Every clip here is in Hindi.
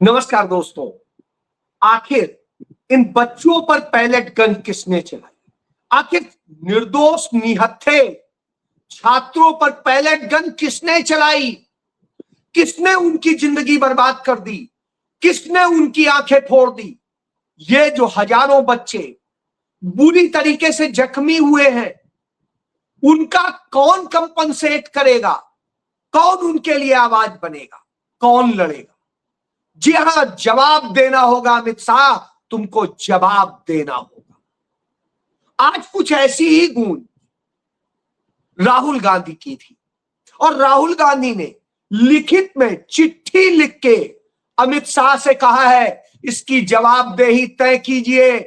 नमस्कार दोस्तों। आखिर इन बच्चों पर पैलेट गन किसने चलाई? आखिर निर्दोष निहत्थे छात्रों पर पैलेट गन किसने चलाई? किसने उनकी जिंदगी बर्बाद कर दी? किसने उनकी आंखें फोड़ दी? ये जो हजारों बच्चे बुरी तरीके से जख्मी हुए हैं, उनका कौन कंपनसेट करेगा? कौन उनके लिए आवाज बनेगा? कौन लड़ेगा? जी हां, जवाब देना होगा अमित शाह, तुमको जवाब देना होगा। आज कुछ ऐसी ही गूंज राहुल गांधी की थी और राहुल गांधी ने लिखित में चिट्ठी लिख के अमित शाह से कहा है, इसकी जवाबदेही तय कीजिए।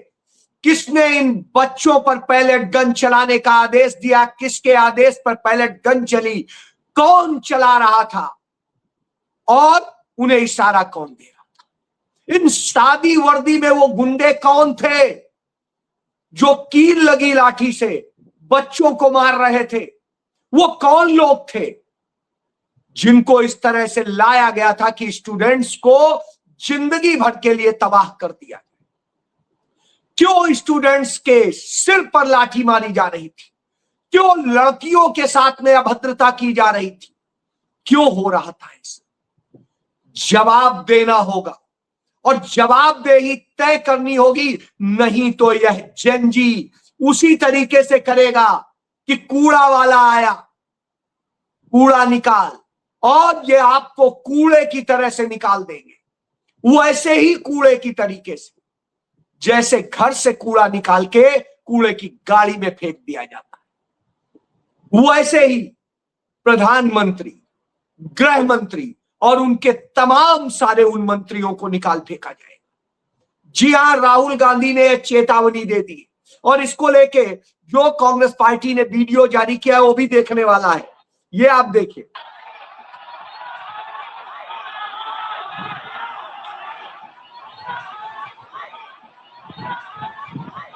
किसने इन बच्चों पर पैलेट गन चलाने का आदेश दिया? किसके आदेश पर पैलेट गन चली? कौन चला रहा था और उन्हें इशारा कौन दे रहा था? इन सादी वर्दी में वो गुंडे कौन थे जो कील लगी लाठी से बच्चों को मार रहे थे? वो कौन लोग थे जिनको इस तरह से लाया गया था कि स्टूडेंट्स को जिंदगी भर के लिए तबाह कर दिया? क्यों स्टूडेंट्स के सिर पर लाठी मारी जा रही थी? क्यों लड़कियों के साथ में अभद्रता की जा रही थी? क्यों हो रहा था ऐसा? जवाब देना होगा और जवाबदेही तय करनी होगी, नहीं तो यह जेनजी उसी तरीके से करेगा कि कूड़ा वाला आया, कूड़ा निकाल, और ये आपको कूड़े की तरह से निकाल देंगे। वो ऐसे ही कूड़े की तरीके से जैसे घर से कूड़ा निकाल के कूड़े की गाड़ी में फेंक दिया जाता है, वो ऐसे ही प्रधानमंत्री, गृह मंत्री और उनके तमाम सारे उन मंत्रियों को निकाल फेंका जाएगा। जी हां, राहुल गांधी ने एक चेतावनी दे दी और इसको लेके जो कांग्रेस पार्टी ने वीडियो जारी किया है वो भी देखने वाला है। ये आप देखिए।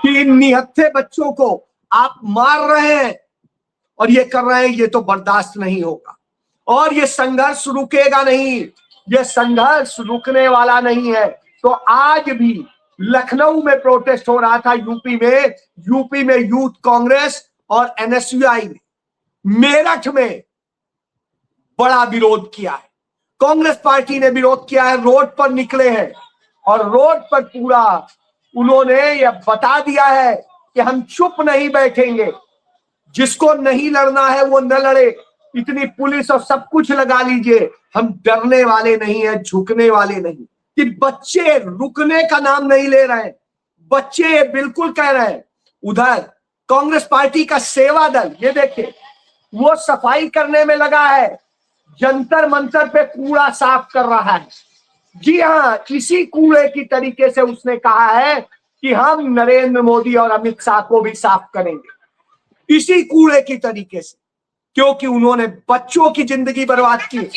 कि इन निहत्थे बच्चों को आप मार रहे हैं और ये कर रहे हैं, ये तो बर्दाश्त नहीं होगा और ये संघर्ष रुकेगा नहीं। ये संघर्ष रुकने वाला नहीं है। तो आज भी लखनऊ में प्रोटेस्ट हो रहा था, यूपी में यूथ कांग्रेस और एनएसयूआई ने मेरठ में बड़ा विरोध किया है। कांग्रेस पार्टी ने विरोध किया है, रोड पर निकले हैं और रोड पर पूरा उन्होंने यह बता दिया है कि हम चुप नहीं बैठेंगे, जिसको नहीं लड़ना है वो न लड़े, इतनी पुलिस और सब कुछ लगा लीजिए, हम डरने वाले नहीं है, झुकने वाले नहीं। कि बच्चे रुकने का नाम नहीं ले रहे हैं, बच्चे बिल्कुल कह रहे हैं। उधर कांग्रेस पार्टी का सेवा दल, ये देखिए, वो सफाई करने में लगा है, जंतर मंतर पे कूड़ा साफ कर रहा है। जी हां, इसी कूड़े की तरीके से उसने कहा है कि हम नरेंद्र मोदी और अमित शाह को भी साफ करेंगे, इसी कूड़े की तरीके से, क्योंकि उन्होंने बच्चों की जिंदगी बर्बाद की।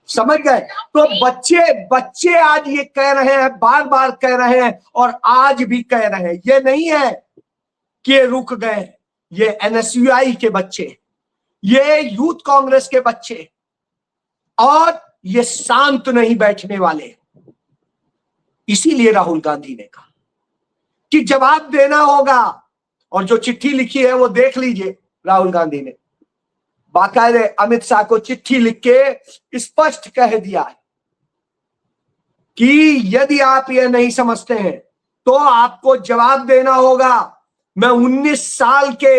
समझ गए? तो बच्चे आज ये कह रहे हैं, बार बार कह रहे हैं और आज भी कह रहे हैं। ये नहीं है कि ये रुक गए, ये एनएसयूआई के बच्चे, ये यूथ कांग्रेस के बच्चे, और ये शांत नहीं बैठने वाले। इसीलिए राहुल गांधी ने कहा कि जवाब देना होगा। और जो चिट्ठी लिखी है वो देख लीजिए, राहुल गांधी ने बाकायदे अमित शाह को चिट्ठी लिख के स्पष्ट कह दिया है कि यदि आप ये नहीं समझते हैं तो आपको जवाब देना होगा। मैं 19 साल के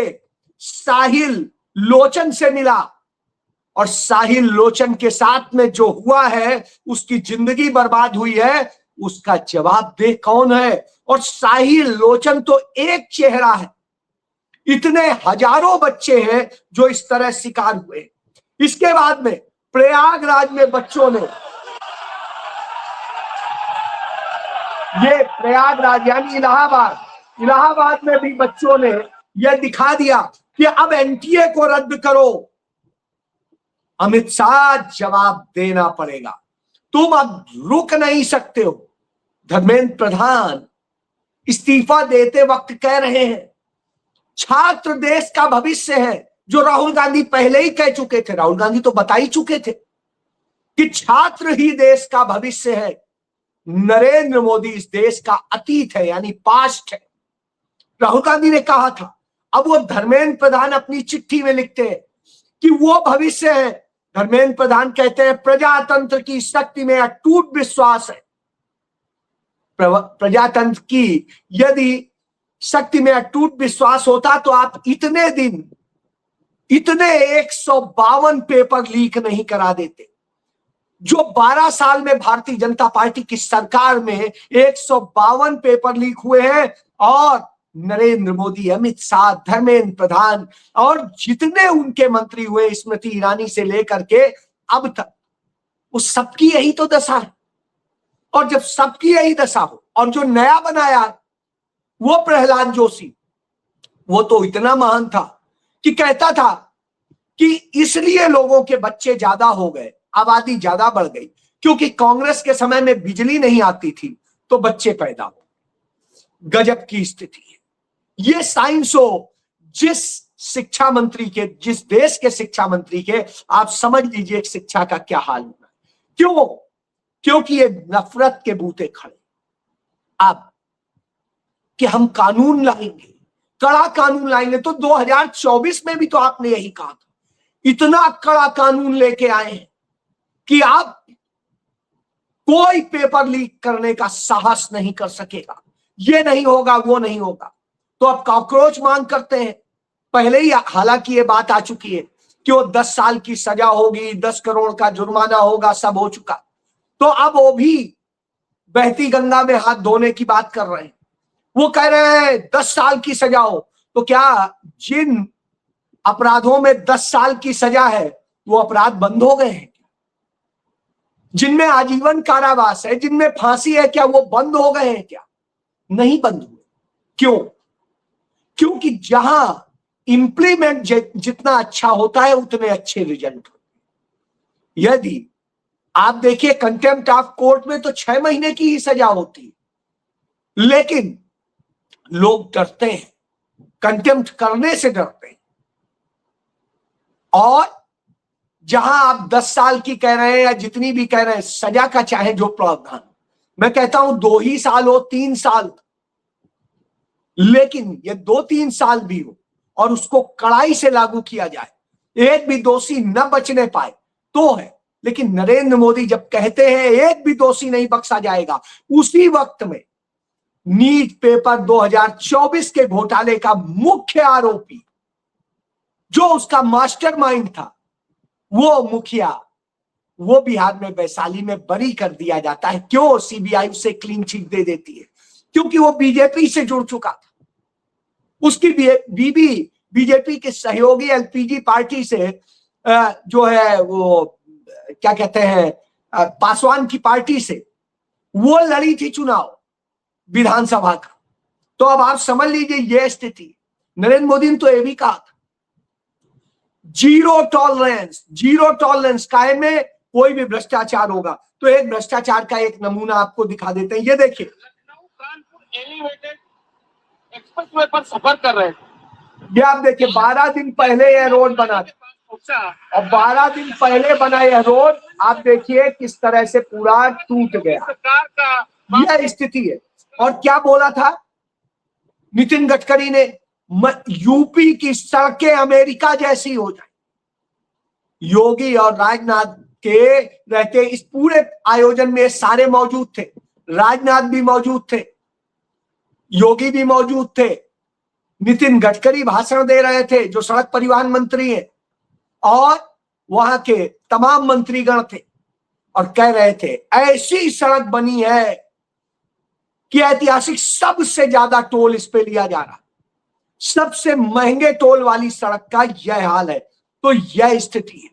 साहिल लोचन से मिला और साहिल लोचन के साथ में जो हुआ है, उसकी जिंदगी बर्बाद हुई है, उसका जवाब दे कौन है? और साहिल लोचन तो एक चेहरा है, इतने हजारों बच्चे हैं जो इस तरह शिकार हुए। इसके बाद में प्रयागराज में बच्चों ने, ये प्रयागराज यानी इलाहाबाद में भी बच्चों ने यह दिखा दिया कि अब एनटीए को रद्द करो। अमित शाह, जवाब देना पड़ेगा, तुम अब रुक नहीं सकते हो। धर्मेंद्र प्रधान इस्तीफा देते वक्त कह रहे हैं छात्र देश का भविष्य है, जो राहुल गांधी पहले ही कह चुके थे। राहुल गांधी तो बता ही चुके थे कि छात्र ही देश का भविष्य है, नरेंद्र मोदी इस देश का अतीत है, यानी पास्ट है। राहुल गांधी ने कहा था। अब वो धर्मेंद्र प्रधान अपनी चिट्ठी में लिखते हैं कि वो भविष्य है। धर्मेंद्र प्रधान कहते हैं प्रजातंत्र की शक्ति में अटूट विश्वास है। प्रजातंत्र की यदि शक्ति में अटूट विश्वास होता तो आप इतने दिन इतने 152 पेपर लीक नहीं करा देते। जो 12 साल में भारतीय जनता पार्टी की सरकार में 152 पेपर लीक हुए हैं, और नरेंद्र मोदी, अमित शाह, धर्मेंद्र प्रधान और जितने उनके मंत्री हुए स्मृति ईरानी से लेकर के अब तक, उस सबकी यही तो दशा है। और जब सबकी यही दशा हो, और जो नया बनाया वो प्रहलाद जोशी, वो तो इतना महान था कि कहता था कि इसलिए लोगों के बच्चे ज्यादा हो गए, आबादी ज्यादा बढ़ गई, क्योंकि कांग्रेस के समय में बिजली नहीं आती थी तो बच्चे पैदा हो। गजब की स्थिति है ये। साइंस हो जिस शिक्षा मंत्री के, जिस देश के शिक्षा मंत्री के, आप समझ लीजिए शिक्षा का क्या हाल होना है। क्यों? क्योंकि ये नफरत के बूते खड़े। अब कि हम कानून लाएंगे, कड़ा कानून लाएंगे, तो 2024 में भी तो आपने यही कहा था। इतना कड़ा कानून लेके आए हैं कि आप कोई पेपर लीक करने का साहस नहीं कर सकेगा। ये नहीं होगा, वो नहीं होगा। तो अब कॉकरोच मांग करते हैं। पहले ही हालांकि ये बात आ चुकी है कि वो 10 साल की सजा होगी, 10 करोड़ का जुर्माना होगा, सब हो चुका। तो अब वो भी बहती गंगा में हाथ धोने की बात कर रहे हैं। वो कह रहे हैं 10 साल की सजा हो। तो क्या जिन अपराधों में 10 साल की सजा है वो अपराध बंद हो गए हैं? जिनमें आजीवन कारावास है, जिनमें फांसी है, क्या वो बंद हो गए हैं? क्या नहीं बंद हुए। क्यों? क्योंकि जहां इंप्लीमेंट जितना अच्छा होता है उतने अच्छे रिजल्ट होते हैं। यदि आप देखिए कंटेम्प्ट ऑफ कोर्ट में तो 6 महीने की ही सजा होती है, लेकिन लोग डरते हैं, कंटेम्प्ट करने से डरते हैं। और जहां आप 10 साल की कह रहे हैं या जितनी भी कह रहे हैं, सजा का चाहे जो प्रावधान, मैं कहता हूं 2 ही साल हो, 3 साल, लेकिन ये 2-3 साल भी हो और उसको कड़ाई से लागू किया जाए, एक भी दोषी न बचने पाए तो है। लेकिन नरेंद्र मोदी जब कहते हैं एक भी दोषी नहीं बख्शा जाएगा, उसी वक्त में नीट पेपर 2024 के घोटाले का मुख्य आरोपी, जो उसका मास्टरमाइंड था, वो मुखिया, वो बिहार में वैशाली में बरी कर दिया जाता है। क्यों? सीबीआई उसे क्लीन चिट दे देती है, क्योंकि वो बीजेपी से जुड़ चुका था। उसकी बीबी बीजेपी के सहयोगी एलपीजी पार्टी से जो है वो क्या कहते हैं, पासवान की पार्टी से वो लड़ी थी चुनाव विधानसभा का। तो अब आप समझ लीजिए ये स्थिति। नरेंद्र मोदी ने तो ये भी कहा था जीरो टॉलरेंस कायम में कोई भी भ्रष्टाचार होगा। तो एक भ्रष्टाचार का एक नमूना आपको दिखा देते हैं। ये देखिए, लखनऊ कानपुर एलिवेटेड एक्सप्रेसवे पर सफर कर रहे थे। ये आप देखिए 12 दिन पहले यह रोड बना था, और 12 दिन पहले बना यह रोड आप देखिए किस तरह से पूरा टूट गया। सरकार का यह स्थिति है। और क्या बोला था नितिन गडकरी ने? यूपी की सड़कें अमेरिका जैसी हो जाए। योगी और राजनाथ के रहते इस पूरे आयोजन में सारे मौजूद थे। राजनाथ भी मौजूद थे, योगी भी मौजूद थे, नितिन गडकरी भाषण दे रहे थे जो सड़क परिवहन मंत्री हैं, और वहां के तमाम मंत्रीगण थे और कह रहे थे ऐसी सड़क बनी है कि ऐतिहासिक सबसे ज्यादा टोल इस पे लिया जा रहा, सबसे महंगे टोल वाली सड़क का यह हाल है। तो यह स्थिति है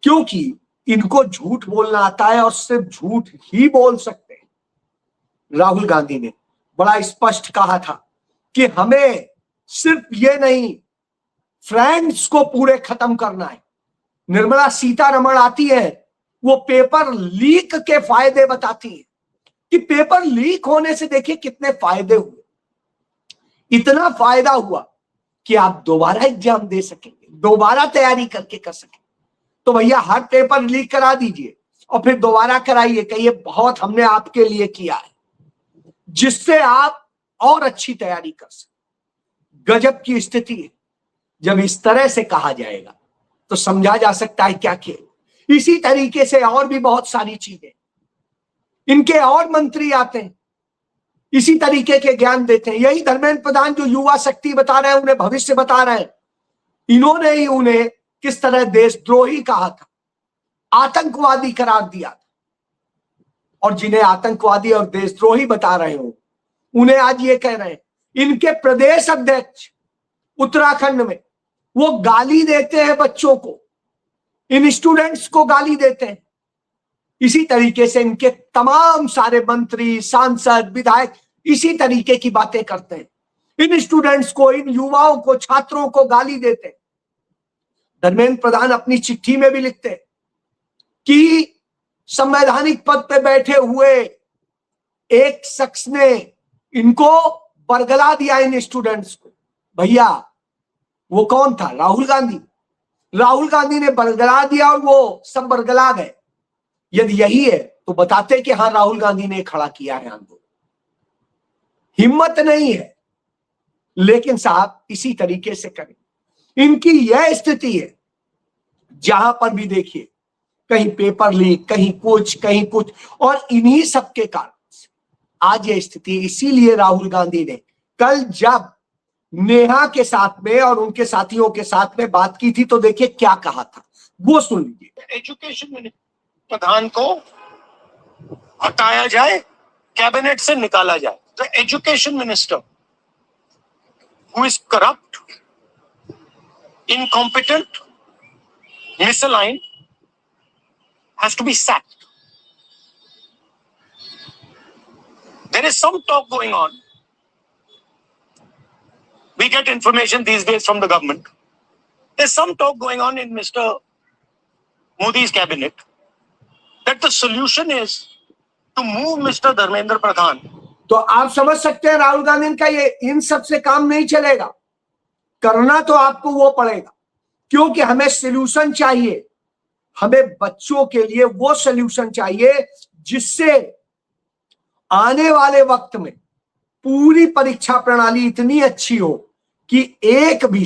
क्योंकि इनको झूठ बोलना आता है और सिर्फ झूठ ही बोल सकते हैं। राहुल गांधी ने बड़ा स्पष्ट कहा था कि हमें सिर्फ ये नहीं, फ्रेंड्स को पूरे खत्म करना है। निर्मला सीतारमण आती है, वो पेपर लीक के फायदे बताती है कि पेपर लीक होने से देखिए कितने फायदे हुए। इतना फायदा हुआ कि आप दोबारा एग्जाम दे सकेंगे, दोबारा तैयारी करके कर सकेंगे। तो भैया हर पेपर लीक करा दीजिए और फिर दोबारा कराइए, कहिए बहुत हमने आपके लिए किया है, जिससे आप और अच्छी तैयारी कर सकें। गजब की स्थिति है। जब इस तरह से कहा जाएगा तो समझा जा सकता है क्या खेल। इसी तरीके से और भी बहुत सारी चीजें, इनके और मंत्री आते हैं, इसी तरीके के ज्ञान देते हैं। यही धर्मेंद्र प्रधान जो युवा शक्ति बता रहे हैं, उन्हें भविष्य बता रहे हैं, इन्होंने ही उन्हें किस तरह देशद्रोही कहा था, आतंकवादी करार दिया था। और जिन्हें आतंकवादी और देशद्रोही बता रहे हो, उन्हें आज ये कह रहे हैं, इनके प्रदेश अध्यक्ष उत्तराखंड में वो गाली देते हैं बच्चों को, इन स्टूडेंट्स को गाली देते हैं। इसी तरीके से इनके तमाम सारे मंत्री, सांसद, विधायक इसी तरीके की बातें करते हैं, इन स्टूडेंट्स को, इन युवाओं को, छात्रों को गाली देते हैं। धर्मेंद्र प्रधान अपनी चिट्ठी में भी लिखते हैं कि संवैधानिक पद पे बैठे हुए एक शख्स ने इनको बरगला दिया, इन स्टूडेंट्स को। भैया वो कौन था? राहुल गांधी। राहुल गांधी ने बरगला दिया और वो सब बरगला गए। यदि यही है तो बताते कि हाँ राहुल गांधी ने खड़ा किया है आंदोलन। हिम्मत नहीं है, लेकिन साहब इसी तरीके से करें। इनकी यह स्थिति है, जहां पर भी देखिए कहीं पेपर लीक, कहीं कुछ, और इन्हीं सबके कारण से आज यह स्थिति। इसीलिए राहुल गांधी ने कल जब नेहा के साथ में और उनके साथियों के साथ में बात की थी तो देखिए क्या कहा था, वो सुन लीजिए। एजुकेशन प्रधान को हटाया जाए, कैबिनेट से निकाला जाए। The education minister who is corrupt, incompetent, misaligned, has to be sacked. There is some talk going on. We get information these days from the government. There's some talk going on in Mr. Modi's cabinet that the solution is to move Mr. Dharmendra Pradhan. तो आप समझ सकते हैं राहुल गांधी का ये इन सब से काम नहीं चलेगा, करना तो आपको वो पड़ेगा, क्योंकि हमें सॉल्यूशन चाहिए। हमें बच्चों के लिए वो सॉल्यूशन चाहिए जिससे आने वाले वक्त में पूरी परीक्षा प्रणाली इतनी अच्छी हो कि एक भी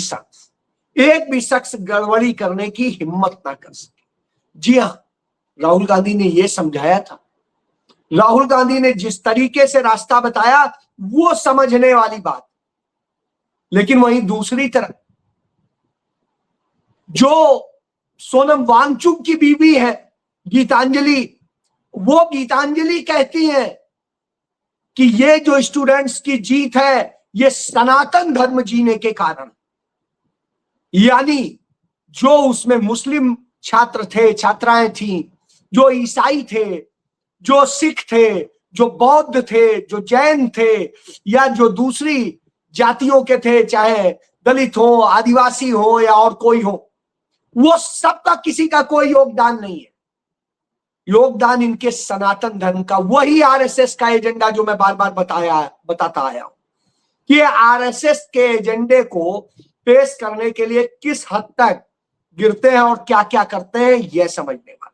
शख्स गड़बड़ी करने की हिम्मत ना कर सके। जी हां, राहुल गांधी ने यह समझाया था। राहुल गांधी ने जिस तरीके से रास्ता बताया वो समझने वाली बात। लेकिन वहीं दूसरी तरफ जो सोनम वांगचुक की बीवी है गीतांजलि, वो गीतांजलि कहती है कि ये जो स्टूडेंट्स की जीत है ये सनातन धर्म जीने के कारण, यानी जो उसमें मुस्लिम छात्र थे, छात्राएं थी, जो ईसाई थे, जो सिख थे, जो बौद्ध थे, जो जैन थे, या जो दूसरी जातियों के थे, चाहे दलित हो, आदिवासी हो या और कोई हो, वो सबका किसी का कोई योगदान नहीं है। योगदान इनके सनातन धर्म का, वही आरएसएस का एजेंडा जो मैं बार बार बताता आया हूं कि आरएसएस के एजेंडे को पेश करने के लिए किस हद तक गिरते हैं और क्या क्या करते हैं यह समझने वाला।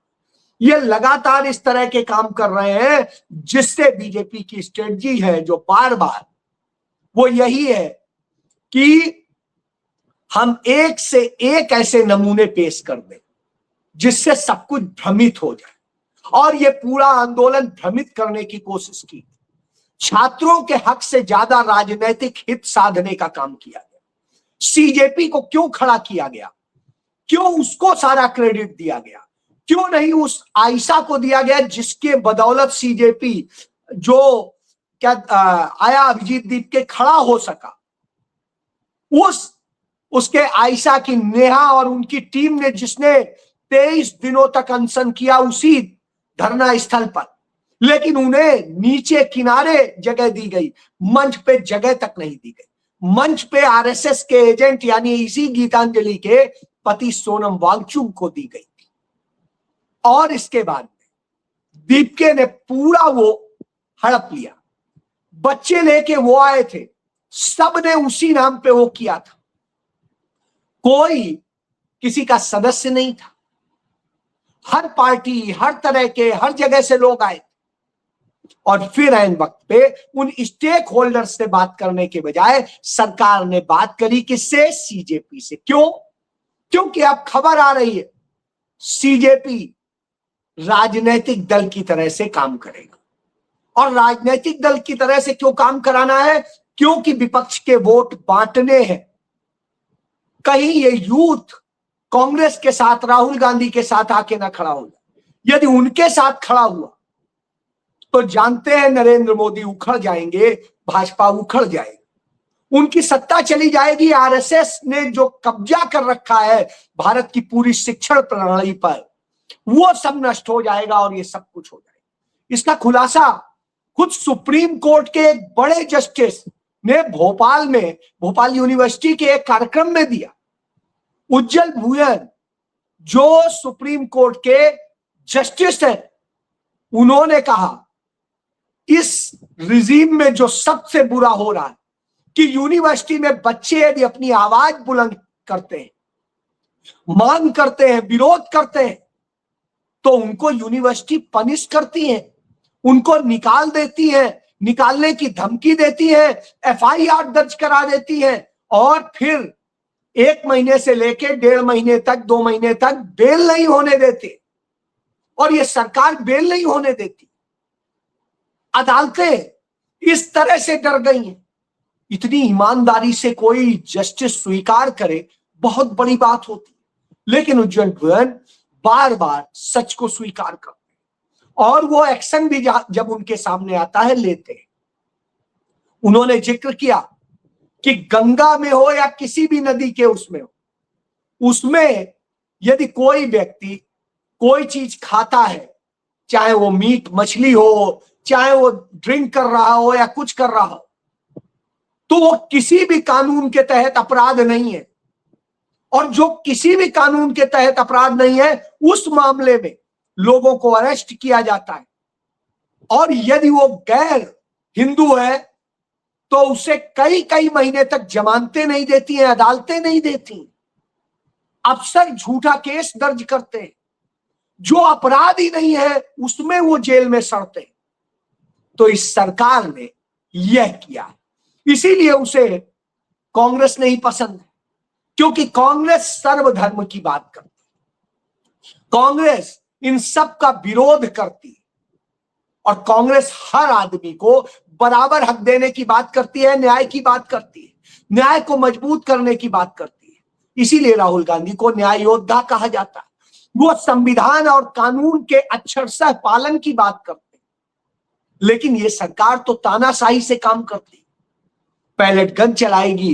ये लगातार इस तरह के काम कर रहे हैं जिससे बीजेपी की स्ट्रेटजी है जो बार बार वो यही है कि हम एक से एक ऐसे नमूने पेश कर दें जिससे सब कुछ भ्रमित हो जाए। और ये पूरा आंदोलन भ्रमित करने की कोशिश की, छात्रों के हक से ज्यादा राजनीतिक हित साधने का काम किया गया। सीजेपी को क्यों खड़ा किया गया, क्यों उसको सारा क्रेडिट दिया गया, क्यों नहीं उस आयशा को दिया गया जिसके बदौलत सीजेपी जो क्या आया अभिजीत दीप के खड़ा हो सका। उसके आयशा की नेहा और उनकी टीम ने जिसने 23 दिनों तक अनशन किया उसी धरना स्थल पर, लेकिन उन्हें नीचे किनारे जगह दी गई, मंच पे जगह तक नहीं दी गई। मंच पे आरएसएस के एजेंट यानी इसी गीतांजलि के पति सोनम वांगचुक को दी गई थी। और इसके बाद दीपके ने पूरा वो हड़प लिया, बच्चे लेके वो आए थे, सबने उसी नाम पे वो किया था, कोई किसी का सदस्य नहीं था। हर पार्टी, हर तरह के, हर जगह से लोग आए और फिर ऐन वक्त पे उन स्टेक होल्डर से बात करने के बजाय सरकार ने बात करी किससे? सीजेपी से। क्यों? क्योंकि अब खबर आ रही है सीजेपी राजनीतिक दल की तरह से काम करेगा। और राजनीतिक दल की तरह से क्यों काम कराना है? क्योंकि विपक्ष के वोट बांटने हैं। कहीं ये यूथ कांग्रेस के साथ, राहुल गांधी के साथ आके ना खड़ा हो जाए। यदि उनके साथ खड़ा हुआ तो जानते हैं नरेंद्र मोदी उखड़ जाएंगे, भाजपा उखड़ जाएगी, उनकी सत्ता चली जाएगी। आरएसएस ने जो कब्जा कर रखा है भारत की पूरी शिक्षण प्रणाली पर, वो सब नष्ट हो जाएगा और ये सब कुछ हो जाएगा। इसका खुलासा खुद सुप्रीम कोर्ट के एक बड़े जस्टिस ने भोपाल यूनिवर्सिटी के एक कार्यक्रम में दिया। उज्जवल भुजन जो सुप्रीम कोर्ट के जस्टिस है, उन्होंने कहा इस रिजीम में जो सबसे बुरा हो रहा है कि यूनिवर्सिटी में बच्चे यदि अपनी आवाज बुलंद करते हैं, मांग करते हैं, विरोध करते हैं, तो उनको यूनिवर्सिटी पनिश करती है, उनको निकाल देती है, निकालने की धमकी देती है, एफआईआर दर्ज करा देती है और फिर 1 महीने से लेकर 1.5 महीने तक, 2 महीने तक बेल नहीं होने देते। और ये सरकार बेल नहीं होने देती। अदालतें इस तरह से डर गई हैं। इतनी ईमानदारी से कोई जस्टिस स्वीकार करे, बहुत बड़ी बात होती। लेकिन उज्जवल भुजन बार बार सच को स्वीकार करते हैं और वो एक्शन भी जब उनके सामने आता है लेते हैं। उन्होंने जिक्र किया कि गंगा में हो या किसी भी नदी के उसमें हो, उसमें यदि कोई व्यक्ति कोई चीज खाता है, चाहे वो मीट मछली हो, चाहे वो ड्रिंक कर रहा हो या कुछ कर रहा हो, तो वो किसी भी कानून के तहत अपराध नहीं है। और जो किसी भी कानून के तहत अपराध नहीं है, उस मामले में लोगों को अरेस्ट किया जाता है। और यदि वो गैर हिंदू है तो उसे कई महीने तक जमानतें नहीं देती हैं, अदालतें नहीं देती। अफसर झूठा केस दर्ज करते हैं, जो अपराध ही नहीं है उसमें वो जेल में सड़ते। तो इस सरकार ने यह किया, इसीलिए उसे कांग्रेस नहीं पसंद है, क्योंकि कांग्रेस सर्वधर्म की बात करती है, कांग्रेस इन सब का विरोध करती है और कांग्रेस हर आदमी को बराबर हक देने की बात करती है, न्याय की बात करती है, न्याय को मजबूत करने की बात करती है। इसीलिए राहुल गांधी को न्याय योद्धा कहा जाता है। वो संविधान और कानून के अक्षरशः पालन की बात करते हैं। लेकिन ये सरकार तो तानाशाही से काम करती है, पैलेट गन चलाएगी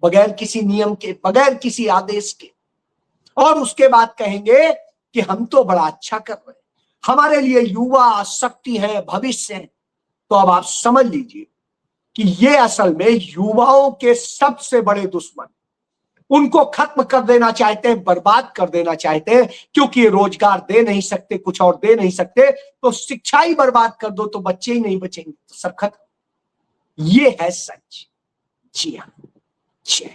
बगैर किसी नियम के, बगैर किसी आदेश के, और उसके बाद कहेंगे कि हम तो बड़ा अच्छा कर रहे हैं, हमारे लिए युवा शक्ति है, भविष्य है। तो अब आप समझ लीजिए कि ये असल में युवाओं के सबसे बड़े दुश्मन, उनको खत्म कर देना चाहते हैं, बर्बाद कर देना चाहते हैं, क्योंकि ये रोजगार दे नहीं सकते, कुछ और दे नहीं सकते। तो शिक्षा ही बर्बाद कर दो तो बच्चे ही नहीं बचेंगे, तो सब खत्म। ये है सच। जी हाँ, जय